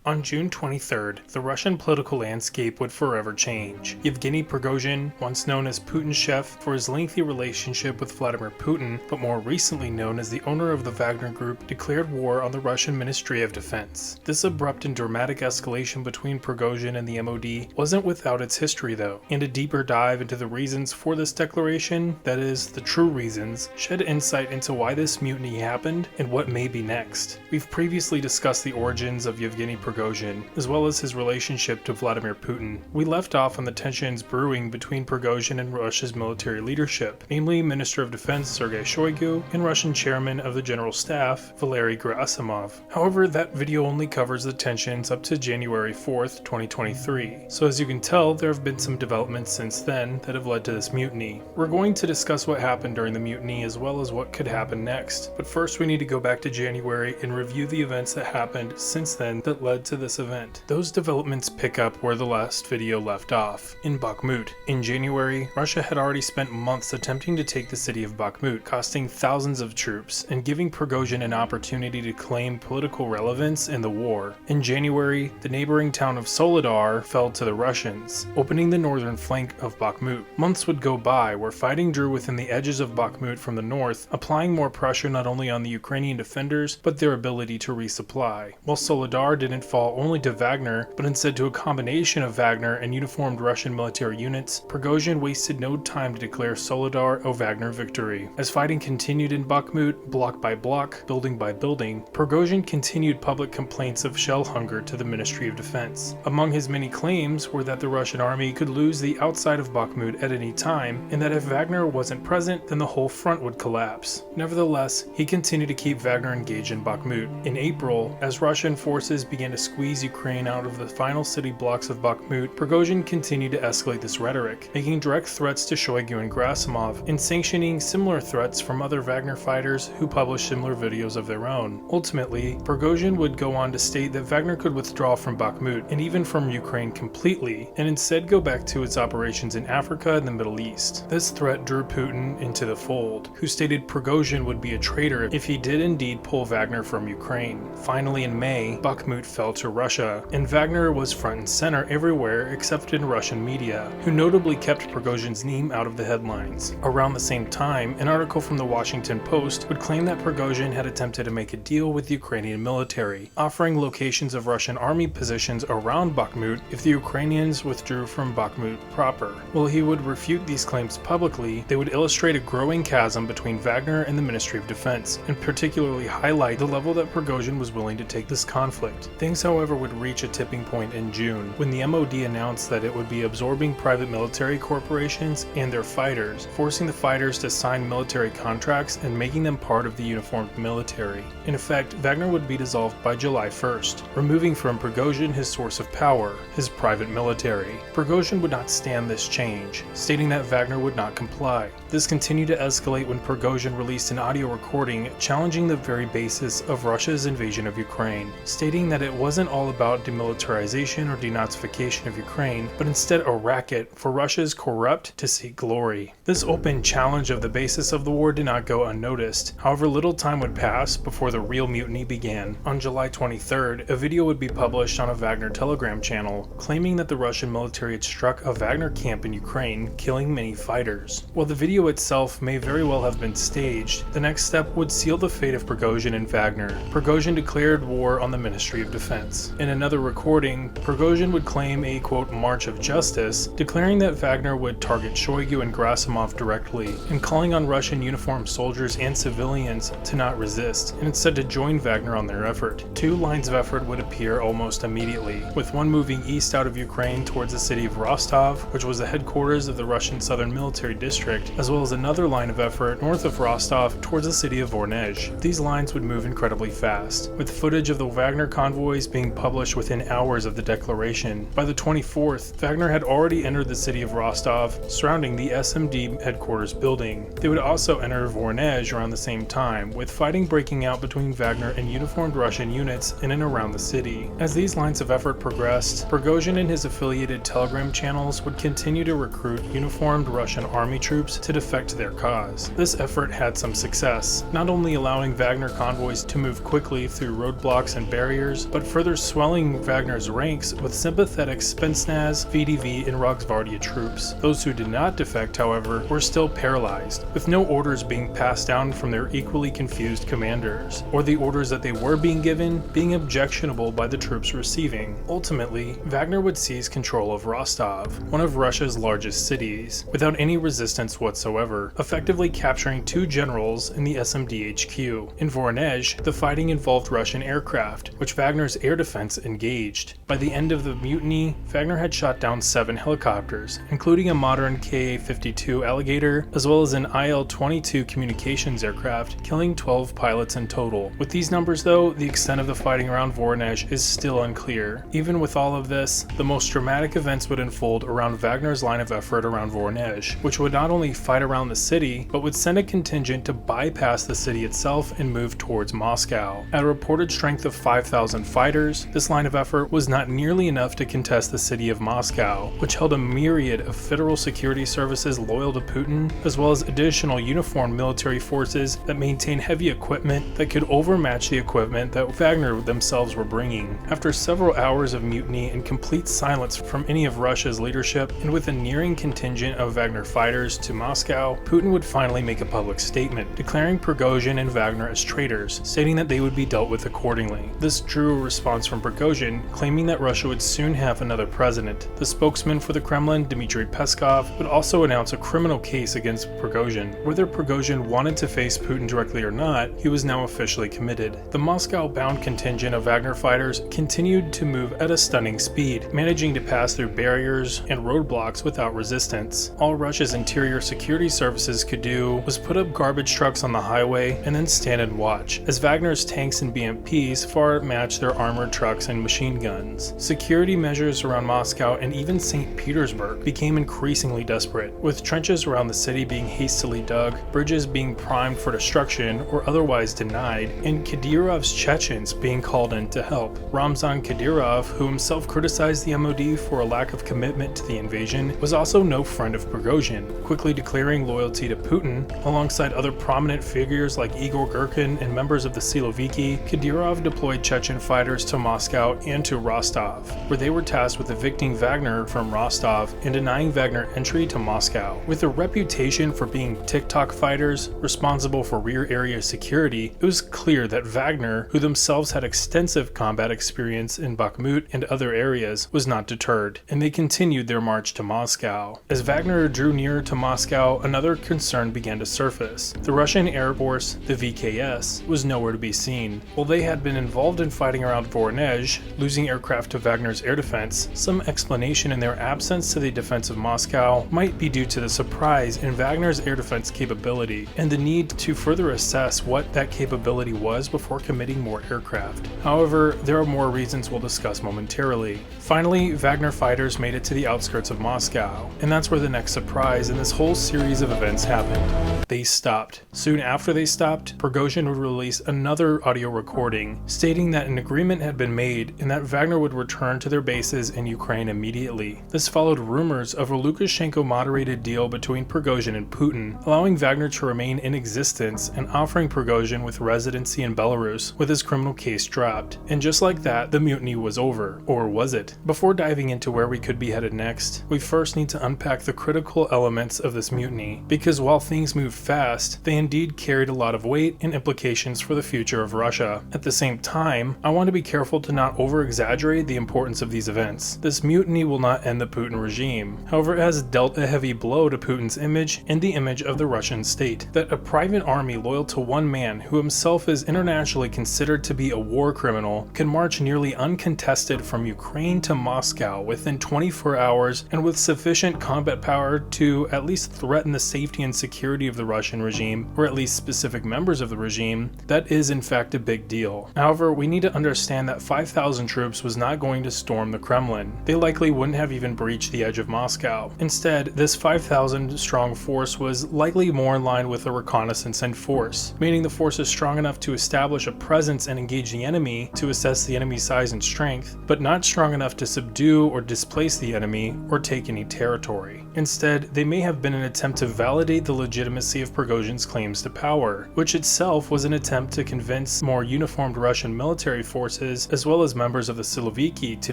On June 23rd, the Russian political landscape would forever change. Yevgeny Prigozhin, once known as Putin's chef for his lengthy relationship with Vladimir Putin, but more recently known as the owner of the Wagner Group, declared war on the Russian Ministry of Defense. This abrupt and dramatic escalation between Prigozhin and the MOD wasn't without its history though, and a deeper dive into the reasons for this declaration, that is, the true reasons, shed insight into why this mutiny happened and what may be next. We've previously discussed the origins of Yevgeny Prigozhin, as well as his relationship to Vladimir Putin. We left off on the tensions brewing between Prigozhin and Russia's military leadership, namely Minister of Defense Sergei Shoigu and Russian Chairman of the General Staff Valery Gerasimov. However, that video only covers the tensions up to January 4th, 2023, so as you can tell, there have been some developments since then that have led to this mutiny. We're going to discuss what happened during the mutiny as well as what could happen next, but first we need to go back to January and review the events that happened since then that led to this event. Those developments pick up where the last video left off, in Bakhmut. In January, Russia had already spent months attempting to take the city of Bakhmut, costing thousands of troops, and giving Prigozhin an opportunity to claim political relevance in the war. In January, the neighboring town of Soledar fell to the Russians, opening the northern flank of Bakhmut. Months would go by where fighting drew within the edges of Bakhmut from the north, applying more pressure not only on the Ukrainian defenders, but their ability to resupply. While Soledar didn't fall only to Wagner, but instead to a combination of Wagner and uniformed Russian military units, Prigozhin wasted no time to declare Soledar a Wagner victory. As fighting continued in Bakhmut, block by block, building by building, Prigozhin continued public complaints of shell hunger to the Ministry of Defense. Among his many claims were that the Russian army could lose the outside of Bakhmut at any time, and that if Wagner wasn't present, then the whole front would collapse. Nevertheless, he continued to keep Wagner engaged in Bakhmut. In April, as Russian forces began to squeeze Ukraine out of the final city blocks of Bakhmut, Prigozhin continued to escalate this rhetoric, making direct threats to Shoigu and Gerasimov, and sanctioning similar threats from other Wagner fighters who published similar videos of their own. Ultimately, Prigozhin would go on to state that Wagner could withdraw from Bakhmut, and even from Ukraine completely, and instead go back to its operations in Africa and the Middle East. This threat drew Putin into the fold, who stated Prigozhin would be a traitor if he did indeed pull Wagner from Ukraine. Finally, in May, Bakhmut fell to Russia, and Wagner was front and center everywhere except in Russian media, who notably kept Prigozhin's name out of the headlines. Around the same time, an article from the Washington Post would claim that Prigozhin had attempted to make a deal with the Ukrainian military, offering locations of Russian army positions around Bakhmut if the Ukrainians withdrew from Bakhmut proper. While he would refute these claims publicly, they would illustrate a growing chasm between Wagner and the Ministry of Defense, and particularly highlight the level that Prigozhin was willing to take this conflict. Things, however, would reach a tipping point in June, when the MOD announced that it would be absorbing private military corporations and their fighters, forcing the fighters to sign military contracts and making them part of the uniformed military. In effect, Wagner would be dissolved by July 1st, removing from Prigozhin his source of power, his private military. Prigozhin would not stand this change, stating that Wagner would not comply. This continued to escalate when Prigozhin released an audio recording challenging the very basis of Russia's invasion of Ukraine, stating that it wasn't all about demilitarization or denazification of Ukraine, but instead a racket for Russia's corrupt to seek glory. This open challenge of the basis of the war did not go unnoticed. However, little time would pass before the real mutiny began. On July 23rd, a video would be published on a Wagner Telegram channel, claiming that the Russian military had struck a Wagner camp in Ukraine, killing many fighters. While the video itself may very well have been staged, the next step would seal the fate of Prigozhin and Wagner. Prigozhin declared war on the Ministry of Defense. In another recording, Prigozhin would claim a, quote, march of justice, declaring that Wagner would target Shoigu and Gerasimov directly, and calling on Russian uniformed soldiers and civilians to not resist, and instead to join Wagner on their effort. Two lines of effort would appear almost immediately, with one moving east out of Ukraine towards the city of Rostov, which was the headquarters of the Russian Southern Military District, as well as another line of effort north of Rostov towards the city of Voronezh. These lines would move incredibly fast, with footage of the Wagner convoys being published within hours of the declaration. By the 24th, Wagner had already entered the city of Rostov, surrounding the SMD headquarters building. They would also enter Voronezh around the same time, with fighting breaking out between Wagner and uniformed Russian units in and around the city. As these lines of effort progressed, Prigozhin and his affiliated Telegram channels would continue to recruit uniformed Russian army troops to defect their cause. This effort had some success, not only allowing Wagner convoys to move quickly through roadblocks and barriers, but further swelling Wagner's ranks with sympathetic Spetsnaz, VDV, and Roxvardia troops. Those who did not defect, however, were still paralyzed, with no orders being passed down from their equally confused commanders, or the orders that they were being given being objectionable by the troops receiving. Ultimately, Wagner would seize control of Rostov, one of Russia's largest cities, without any resistance whatsoever, effectively capturing 2 generals in the SMD HQ. In Voronezh, the fighting involved Russian aircraft, which Wagner's air defense engaged. By the end of the mutiny, Wagner had shot down 7 helicopters, including a modern Ka-52 Alligator, as well as an IL-22 communications aircraft, killing 12 pilots in total. With these numbers though, the extent of the fighting around Voronezh is still unclear. Even with all of this, the most dramatic events would unfold around Wagner's line of effort around Voronezh, which would not only fight around the city, but would send a contingent to bypass the city itself and move towards Moscow. At a reported strength of 5,000 fighters, this line of effort was not nearly enough to contest the city of Moscow, which held a myriad of federal security services loyal to Putin, as well as additional uniformed military forces that maintain heavy equipment that could overmatch the equipment that Wagner themselves were bringing. After several hours of mutiny and complete silence from any of Russia's leadership, and with a nearing contingent of Wagner fighters to Moscow, Putin would finally make a public statement, declaring Prigozhin and Wagner as traitors, stating that they would be dealt with accordingly. This drew a response from Prigozhin, claiming that Russia would soon have another president. The spokesman for the Kremlin, Dmitry Peskov, would also announce a criminal case against Prigozhin. Whether Prigozhin wanted to face Putin directly or not, he was now officially committed. The Moscow-bound contingent of Wagner fighters continued to move at a stunning speed, managing to pass through barriers and roadblocks without resistance. All Russia's interior security services could do was put up garbage trucks on the highway and then stand and watch, as Wagner's tanks and BMPs far matched their armored trucks and machine guns. Security measures around Moscow and even St. Petersburg became increasingly desperate, with trenches around the city being hastily dug, bridges being primed for destruction or otherwise denied, and Kadyrov's Chechens being called in to help. Ramzan Kadyrov, who himself criticized the MOD for a lack of commitment to the invasion, was also no friend of Prigozhin, quickly declaring loyalty to Putin. Alongside other prominent figures like Igor Girkin and members of the Siloviki, Kadyrov deployed Chechen fighters to Moscow and to Rostov, where they were tasked with evicting Wagner from Rostov and denying Wagner entry to Moscow. With a reputation for being TikTok fighters responsible for rear area security, it was clear that Wagner, who themselves had extensive combat experience in Bakhmut and other areas, was not deterred, and they continued their march to Moscow. As Wagner drew nearer to Moscow, another concern began to surface. The Russian Air Force, the VKS, was nowhere to be seen. While they had been involved in fighting around Voronezh, losing aircraft to Wagner's air defense, some explanation in their absence to the defense of Moscow might be due to the surprise in Wagner's air defense capability, and the need to further assess what that capability was before committing more aircraft. However, there are more reasons we'll discuss momentarily. Finally, Wagner fighters made it to the outskirts of Moscow, and that's where the next surprise in this whole series of events happened. They stopped. Soon after they stopped, Prigozhin would release another audio recording stating that an agreement had been made and that Wagner would return to their bases in Ukraine immediately. This followed rumors of a Lukashenko-moderated deal between Prigozhin and Putin, allowing Wagner to remain in existence and offering Prigozhin with residency in Belarus with his criminal case dropped. And just like that, the mutiny was over. Or was it? Before diving into where we could be headed next, we first need to unpack the critical elements of this mutiny, because while things moved fast, they indeed carried a lot of weight and implications for the future of Russia. At the same time, I want to be careful to not over-exaggerate the importance of these events. This mutiny will not end the Putin regime. However, it has dealt a heavy blow to Putin's image and the image of the Russian state. That a private army loyal to one man, who himself is internationally considered to be a war criminal, can march nearly uncontested from Ukraine to Moscow within 24 hours and with sufficient combat power to at least threaten the safety and security of the Russian regime, or at least specific members of the regime, that is in fact a big deal. However, we need to understand that 5,000 troops was not going to storm the Kremlin. They likely wouldn't have even breached the edge of Moscow. Instead, this 5,000 strong force was likely more in line with a reconnaissance and force, meaning the force is strong enough to establish a presence and engage the enemy to assess the enemy's size and strength, but not strong enough to subdue or displace the enemy or take any territory. Instead, they may have been an attempt to validate the legitimacy of Prigozhin's claims to power, which itself was an attempt to convince more uniformed Russian military forces forces, as well as members of the Siloviki, to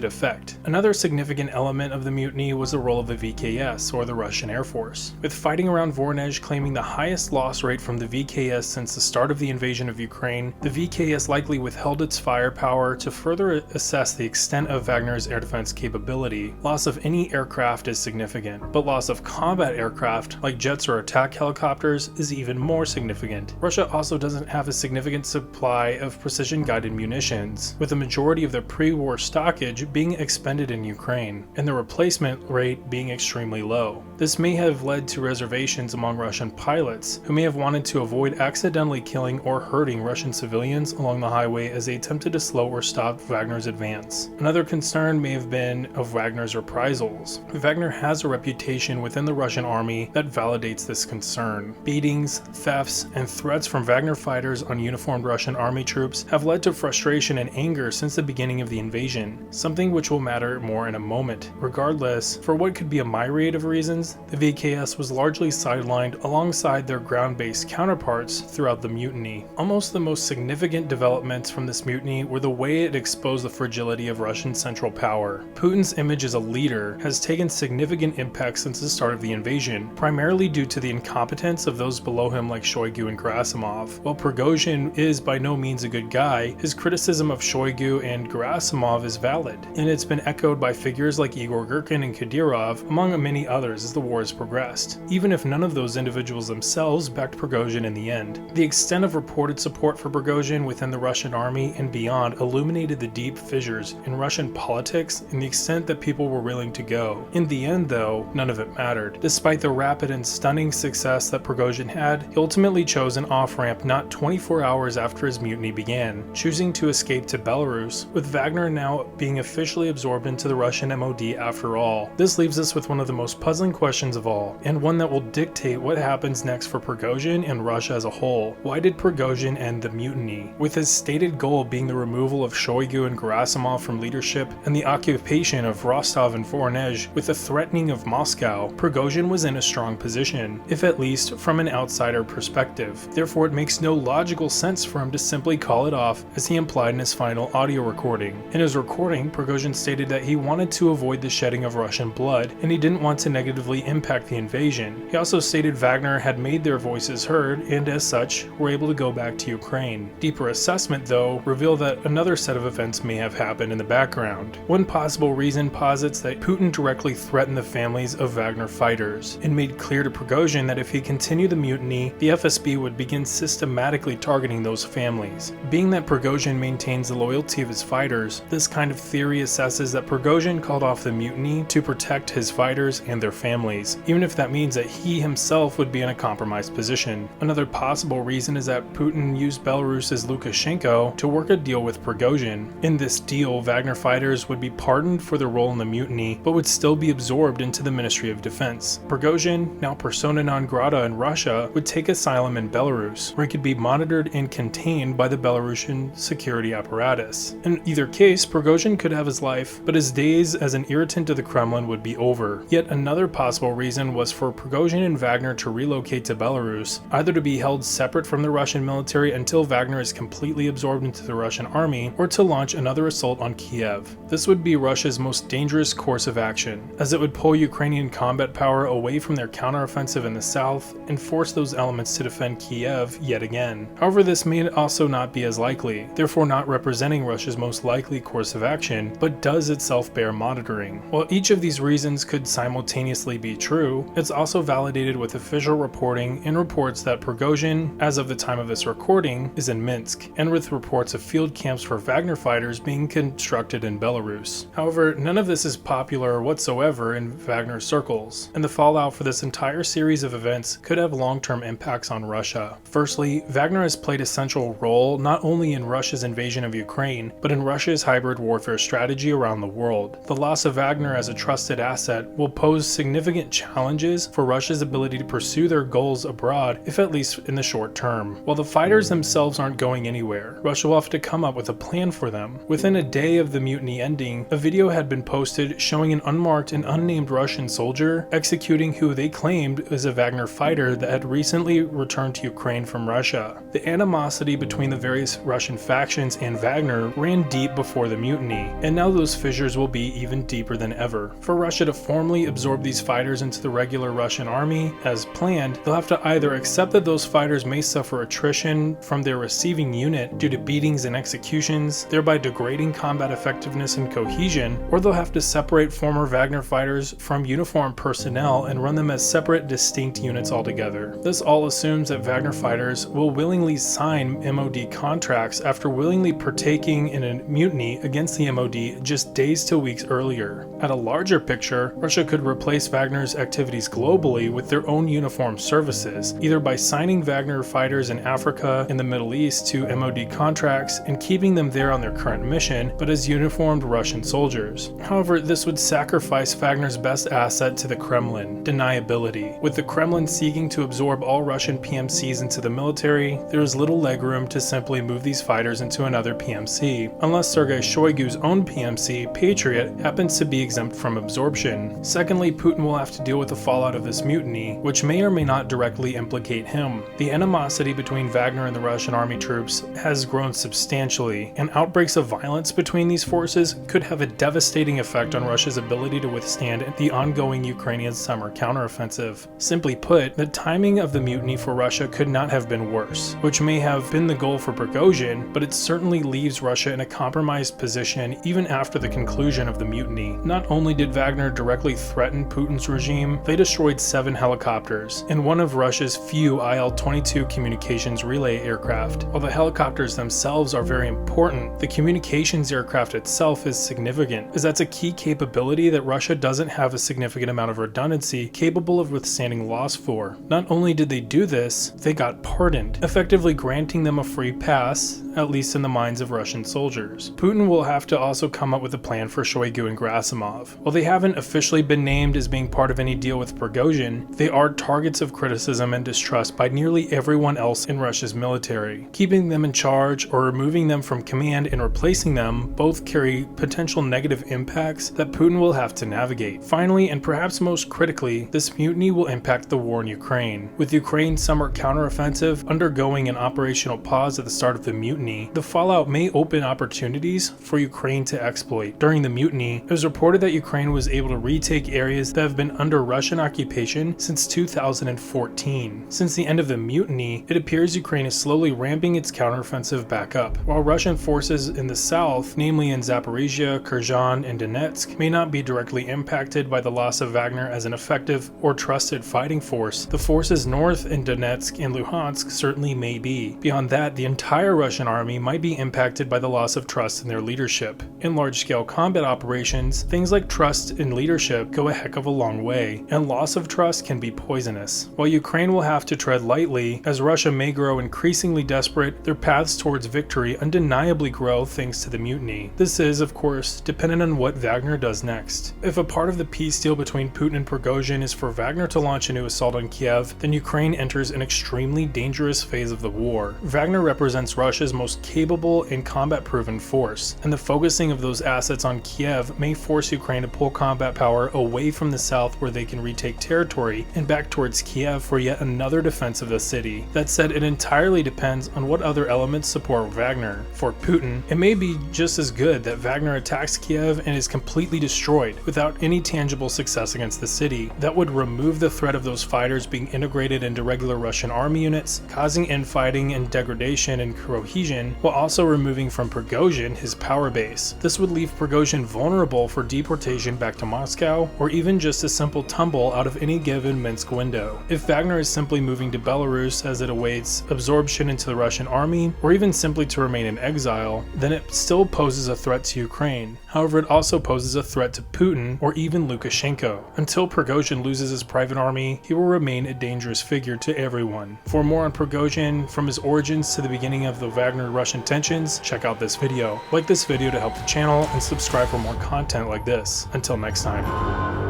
defect. Another significant element of the mutiny was the role of the VKS, or the Russian Air Force. With fighting around Voronezh claiming the highest loss rate from the VKS since the start of the invasion of Ukraine, the VKS likely withheld its firepower to further assess the extent of Wagner's air defense capability. Loss of any aircraft is significant, but loss of combat aircraft, like jets or attack helicopters, is even more significant. Russia also doesn't have a significant supply of precision-guided munitions, with the majority of the pre-war stockage being expended in Ukraine, and the replacement rate being extremely low. This may have led to reservations among Russian pilots, who may have wanted to avoid accidentally killing or hurting Russian civilians along the highway as they attempted to slow or stop Wagner's advance. Another concern may have been of Wagner's reprisals. Wagner has a reputation within the Russian army that validates this concern. Beatings, thefts, and threats from Wagner fighters on uniformed Russian army troops have led to frustration and anger since the beginning of the invasion, something which will matter more in a moment. Regardless, for what could be a myriad of reasons, the VKS was largely sidelined alongside their ground-based counterparts throughout the mutiny. Almost the most significant developments from this mutiny were the way it exposed the fragility of Russian central power. Putin's image as a leader has taken significant impact since the start of the invasion, primarily due to the incompetence of those below him like Shoigu and Gerasimov. While Prigozhin is by no means a good guy, his criticism of Shoigu and Gerasimov is valid, and it's been echoed by figures like Igor Girkin and Kadyrov, among many others, as the war has progressed, even if none of those individuals themselves backed Prigozhin in the end. The extent of reported support for Prigozhin within the Russian army and beyond illuminated the deep fissures in Russian politics and the extent that people were willing to go. In the end, though, none of it mattered. Despite the rapid and stunning success that Prigozhin had, he ultimately chose an off-ramp not 24 hours after his mutiny began, choosing to escape to Belarus, with Wagner now being officially absorbed into the Russian MOD after all. This leaves us with one of the most puzzling questions of all, and one that will dictate what happens next for Prigozhin and Russia as a whole. Why did Prigozhin end the mutiny? With his stated goal being the removal of Shoigu and Gerasimov from leadership and the occupation of Rostov and Voronezh with the threatening of Moscow, Prigozhin was in a strong position, if at least from an outsider perspective. Therefore, it makes no logical sense for him to simply call it off, as he implied in his final audio recording. In his recording, Prigozhin stated that he wanted to avoid the shedding of Russian blood, and he didn't want to negatively impact the invasion. He also stated Wagner had made their voices heard, and as such, were able to go back to Ukraine. Deeper assessment, though, revealed that another set of events may have happened in the background. One possible reason posits that Putin directly threatened the families of Wagner fighters, and made clear to Prigozhin that if he continued the mutiny, the FSB would begin systematically targeting those families. Being that Prigozhin maintains the loyalty of his fighters, this kind of theory assesses that Prigozhin called off the mutiny to protect his fighters and their families, even if that means that he himself would be in a compromised position. Another possible reason is that Putin used Belarus's Lukashenko to work a deal with Prigozhin. In this deal, Wagner fighters would be pardoned for their role in the mutiny, but would still be absorbed into the Ministry of Defense. Prigozhin, now persona non grata in Russia, would take asylum in Belarus, where he could be monitored and contained by the Belarusian security apparatus. In either case, Prigozhin could have his life, but his days as an irritant to the Kremlin would be over. Yet another possible reason was for Prigozhin and Wagner to relocate to Belarus, either to be held separate from the Russian military until Wagner is completely absorbed into the Russian army, or to launch another assault on Kiev. This would be Russia's most dangerous course of action, as it would pull Ukrainian combat power away from their counteroffensive in the south and force those elements to defend Kiev yet again. However, this may also not be as likely, therefore not representing Russia's most likely course of action, but does itself bear monitoring. While each of these reasons could simultaneously be true, it's also validated with official reporting and reports that Prigozhin, as of the time of this recording, is in Minsk, and with reports of field camps for Wagner fighters being constructed in Belarus. However, none of this is popular whatsoever in Wagner circles, and the fallout for this entire series of events could have long-term impacts on Russia. Firstly, Wagner has played a central role not only in Russia's invasion of Ukraine, but in Russia's hybrid warfare strategy around the world. The loss of Wagner as a trusted asset will pose significant challenges for Russia's ability to pursue their goals abroad, if at least in the short term. While the fighters themselves aren't going anywhere, Russia will have to come up with a plan for them. Within a day of the mutiny ending, a video had been posted showing an unmarked and unnamed Russian soldier executing who they claimed was a Wagner fighter that had recently returned to Ukraine from Russia. The animosity between the various Russian factions and Wagner Wagner ran deep before the mutiny, and now those fissures will be even deeper than ever. For Russia to formally absorb these fighters into the regular Russian army, as planned, they'll have to either accept that those fighters may suffer attrition from their receiving unit due to beatings and executions, thereby degrading combat effectiveness and cohesion, or they'll have to separate former Wagner fighters from uniformed personnel and run them as separate, distinct units altogether. This all assumes that Wagner fighters will willingly sign MOD contracts after willingly partaking in a mutiny against the MOD just days to weeks earlier. At a larger picture, Russia could replace Wagner's activities globally with their own uniformed services, either by signing Wagner fighters in Africa and the Middle East to MOD contracts and keeping them there on their current mission, but as uniformed Russian soldiers. However, this would sacrifice Wagner's best asset to the Kremlin: deniability. With the Kremlin seeking to absorb all Russian PMCs into the military, there is little legroom to simply move these fighters into another PMC, unless Sergei Shoigu's own PMC, Patriot, happens to be exempt from absorption. Secondly, Putin will have to deal with the fallout of this mutiny, which may or may not directly implicate him. The animosity between Wagner and the Russian army troops has grown substantially, and outbreaks of violence between these forces could have a devastating effect on Russia's ability to withstand the ongoing Ukrainian summer counteroffensive. Simply put, the timing of the mutiny for Russia could not have been worse, which may have been the goal for Prigozhin, but it certainly leaves Russia in a compromised position even after the conclusion of the mutiny. Not only did Wagner directly threaten Putin's regime, they destroyed 7 helicopters and one of Russia's few IL-22 communications relay aircraft. While the helicopters themselves are very important, the communications aircraft itself is significant, as that's a key capability that Russia doesn't have a significant amount of redundancy capable of withstanding loss for. Not only did they do this, they got pardoned, effectively granting them a free pass, at least in the minds of Russian soldiers. Putin will have to also come up with a plan for Shoigu and Gerasimov. While they haven't officially been named as being part of any deal with Prigozhin, they are targets of criticism and distrust by nearly everyone else in Russia's military. Keeping them in charge or removing them from command and replacing them both carry potential negative impacts that Putin will have to navigate. Finally, and perhaps most critically, this mutiny will impact the war in Ukraine. With Ukraine's summer counteroffensive undergoing an operational pause at the start of the mutiny, the fallout may open opportunities for Ukraine to exploit. During the mutiny, it was reported that Ukraine was able to retake areas that have been under Russian occupation since 2014. Since the end of the mutiny, it appears Ukraine is slowly ramping its counteroffensive back up. While Russian forces in the south, namely in Zaporizhia, Kherson, and Donetsk, may not be directly impacted by the loss of Wagner as an effective or trusted fighting force, the forces north in Donetsk and Luhansk certainly may be. Beyond that, the entire Russian army might be impacted by the loss of trust in their leadership. In large-scale combat operations, things like trust in leadership go a heck of a long way, and loss of trust can be poisonous. While Ukraine will have to tread lightly, as Russia may grow increasingly desperate, their paths towards victory undeniably grow thanks to the mutiny. This is, of course, dependent on what Wagner does next. If a part of the peace deal between Putin and Prigozhin is for Wagner to launch a new assault on Kiev, then Ukraine enters an extremely dangerous phase of the war. Wagner represents Russia's most capable and combat-proven force, and the focusing of those assets on Kiev may force Ukraine to pull combat power away from the south where they can retake territory and back towards Kiev for yet another defense of the city. That said, it entirely depends on what other elements support Wagner. For Putin, it may be just as good that Wagner attacks Kiev and is completely destroyed without any tangible success against the city. That would remove the threat of those fighters being integrated into regular Russian army units, causing infighting and degradation and cohesion, while also removing from Prigozhin his power base. This would leave Prigozhin vulnerable for deportation back to Moscow, or even just a simple tumble out of any given Minsk window. If Wagner is simply moving to Belarus as it awaits absorption into the Russian army, or even simply to remain in exile, then it still poses a threat to Ukraine. However, it also poses a threat to Putin or even Lukashenko. Until Prigozhin loses his private army, he will remain a dangerous figure to everyone. For more on Prigozhin, from his origins to the beginning of the Wagner-Russian tensions, check out this video. Like this video to help the channel, and subscribe for more content like this. Until next time.